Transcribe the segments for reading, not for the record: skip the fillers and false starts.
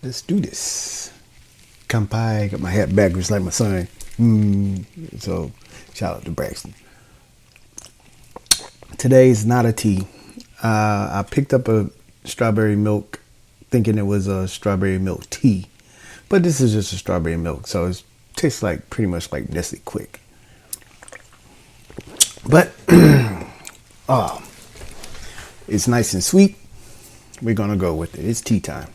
Let's do this. Kampai, got my hat backwards like my son. So, shout out to Braxton. Today's not a tea. I picked up a strawberry milk thinking it was a strawberry milk tea. But this is just a strawberry milk. So it tastes like pretty much like Nestle Quick. But it's nice and sweet. We're going to go with it. It's tea time.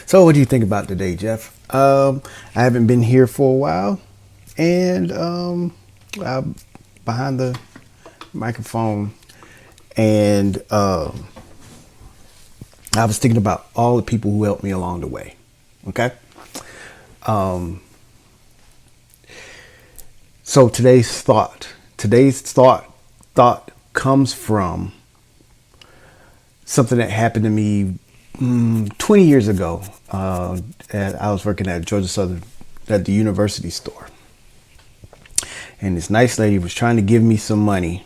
So what do you think about today, Jeff? I haven't been here for a while. And I'm behind the microphone. And I was thinking about all the people who helped me along the way. Okay? So today's thought comes from something that happened to me 20 years ago. I was working at Georgia Southern at the university store. And this nice lady was trying to give me some money.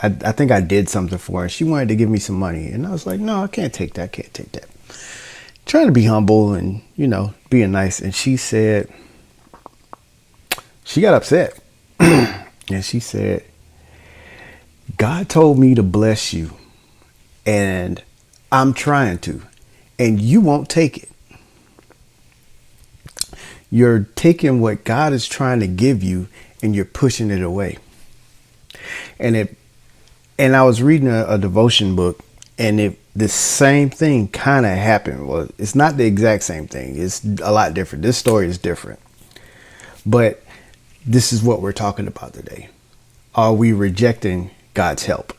I think I did something for her. She wanted to give me some money. And I was like, no, I can't take that. Trying to be humble and, being nice. And she said, she got upset. And she said, God told me to bless you. And I'm trying to. And you won't take it. You're taking what God is trying to give you and you're pushing it away. And I was reading a devotion book, and the same thing kind of happened. Well, it's not the exact same thing. It's a lot different. This story is different. But this is what we're talking about today. Are we rejecting God's help?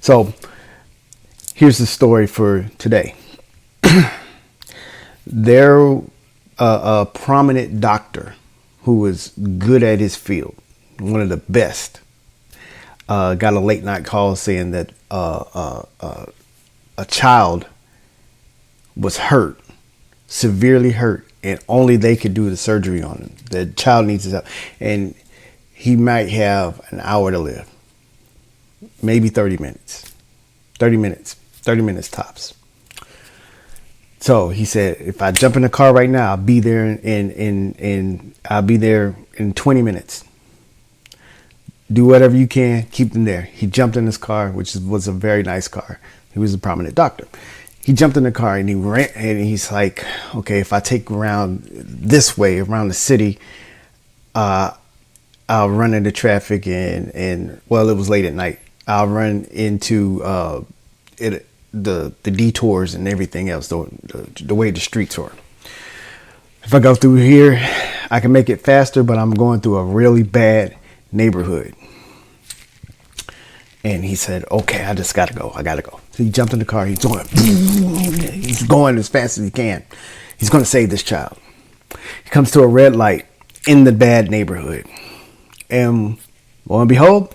So here's the story for today. There, a prominent doctor who was good at his field, one of the best, got a late night call saying that a child was hurt, severely hurt, and only they could do the surgery on him. The child needs his help, and he might have an hour to live, maybe 30 minutes, 30 minutes tops. So he said, if I jump in the car right now, I'll be there in 20 minutes. Do whatever you can, keep them there. He jumped in his car, which was a very nice car. He was a prominent doctor. He jumped in the car and he ran, and he's like, okay, if I take around this way, around the city, I'll run into traffic and well, it was late at night. I'll run into the detours and everything else, the way the streets are. If I go through here, I can make it faster, but I'm going through a really bad neighborhood. And he said, okay, I just gotta go. I gotta go. So he jumped in the car. He's going as fast as he can. He's going to save this child. He comes to a red light in the bad neighborhood. And lo and behold,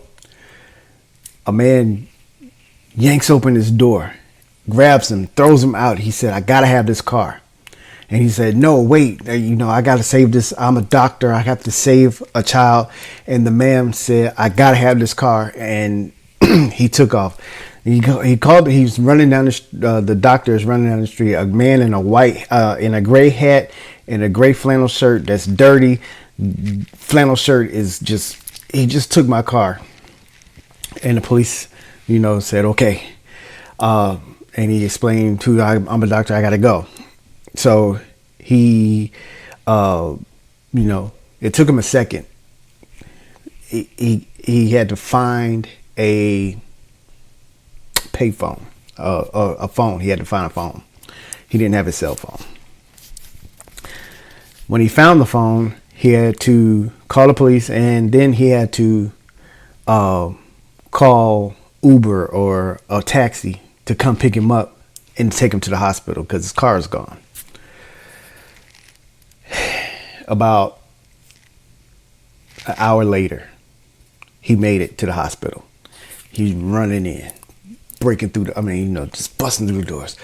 a man yanks open his door, grabs him, throws him out. He said, I gotta have this car. And he said, no, wait, I got to save this. I'm a doctor. I have to save a child. And the man said, I got to have this car. And he took off. He called. He's running down the doctor is running down the street. A man in a gray hat and a gray flannel shirt that's dirty. Flannel shirt he just took my car. And the police, said, okay. And he explained I'm a doctor. I got to go. So he, it took him a second. He had to find a payphone, a phone. He had to find a phone. He didn't have his cell phone. When he found the phone, he had to call the police, and then he had to call Uber or a taxi to come pick him up and take him to the hospital because his car is gone. About an hour later, he made it to the hospital. He's running in, breaking through just busting through the doors.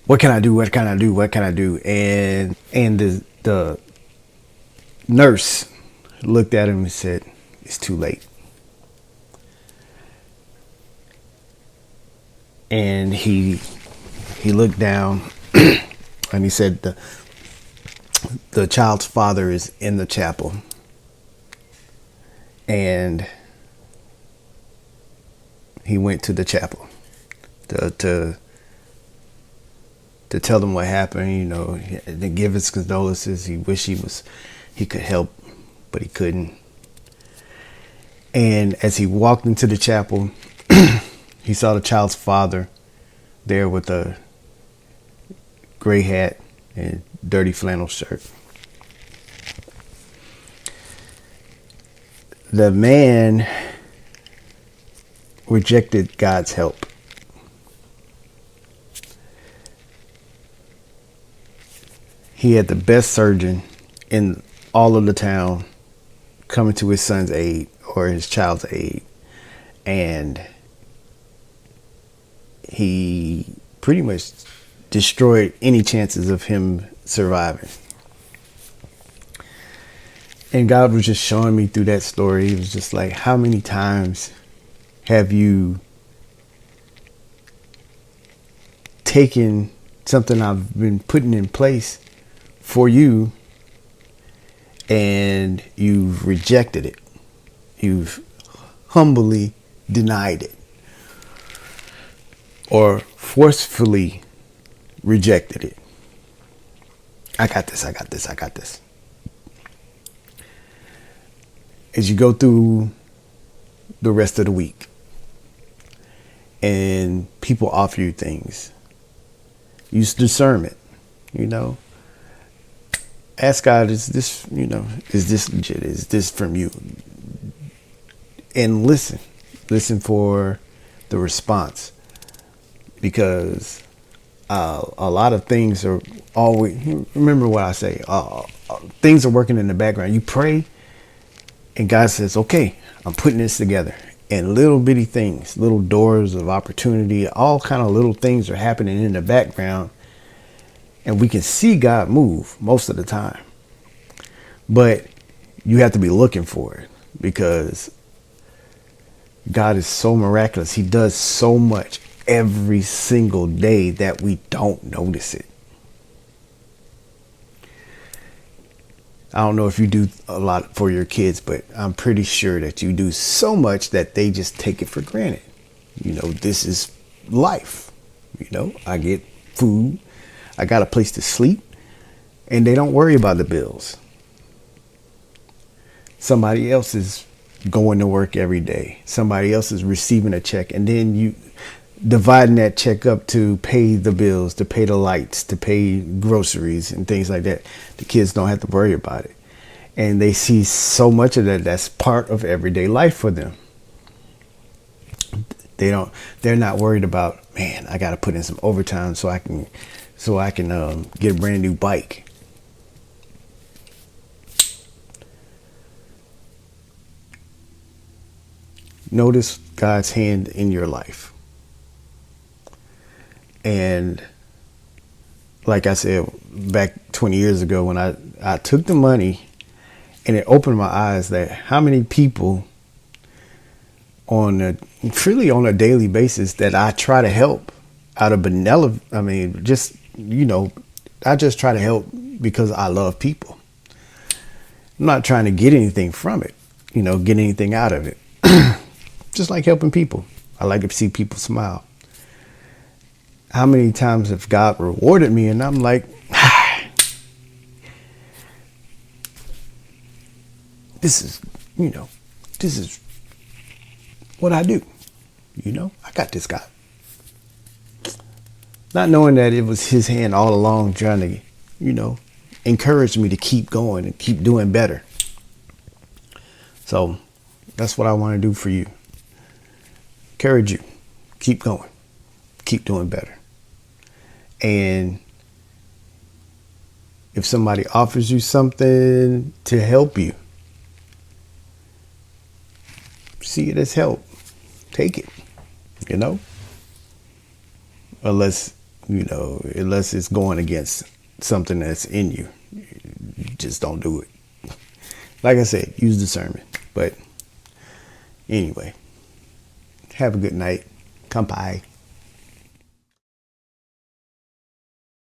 What can I do? What can I do? What can I do? And the nurse looked at him and said, it's too late. And he he looked down and he said the child's father is in the chapel, and he went to the chapel to tell them what happened, to give his condolences. He wished he could help, but he couldn't. And as he walked into the chapel, he saw the child's father there with a gray hat and dirty flannel shirt. The man rejected God's help. He had the best surgeon in all of the town coming to his son's aid or his child's aid, and he pretty much destroyed any chances of him surviving. And God was just showing me through that story. He was just like, how many times have you taken something I've been putting in place for you and you've rejected it? You've humbly denied it or forcefully rejected it. I got this. As you go through the rest of the week and people offer you things, use discernment, ask God, is this legit? Is this from you? And listen for the response, because a lot of things are always, remember what I say, things are working in the background. You pray and God says, okay, I'm putting this together. And little bitty things, little doors of opportunity, all kind of little things are happening in the background. And we can see God move most of the time. But you have to be looking for it, because God is so miraculous. He does so much every single day that we don't notice it. I don't know if you do a lot for your kids, but I'm pretty sure that you do so much that they just take it for granted. This is life. I get food, I got a place to sleep, and they don't worry about the bills. Somebody else is going to work every day. Somebody else is receiving a check, and then you dividing that check up to pay the bills, to pay the lights, to pay groceries and things like that. The kids don't have to worry about it. And they see so much of that. That's part of everyday life for them. They're not worried about, man, I got to put in some overtime so I can get a brand new bike. Notice God's hand in your life. And like I said, back 20 years ago, when I took the money, and it opened my eyes that how many people on a daily basis that I try to help out of benevolence. I mean, I just try to help because I love people. I'm not trying to get anything from it, get anything out of it. Just like helping people. I like to see people smile. How many times have God rewarded me and I'm like, this is what I do. I got this guy. Not knowing that it was his hand all along trying to, encourage me to keep going and keep doing better. So that's what I want to do for you. Encourage you. Keep going. Keep doing better. And if somebody offers you something to help you, see it as help. Take it. Unless it's going against something that's in you. Just don't do it. Like I said, use discernment. But anyway, have a good night. Kampai.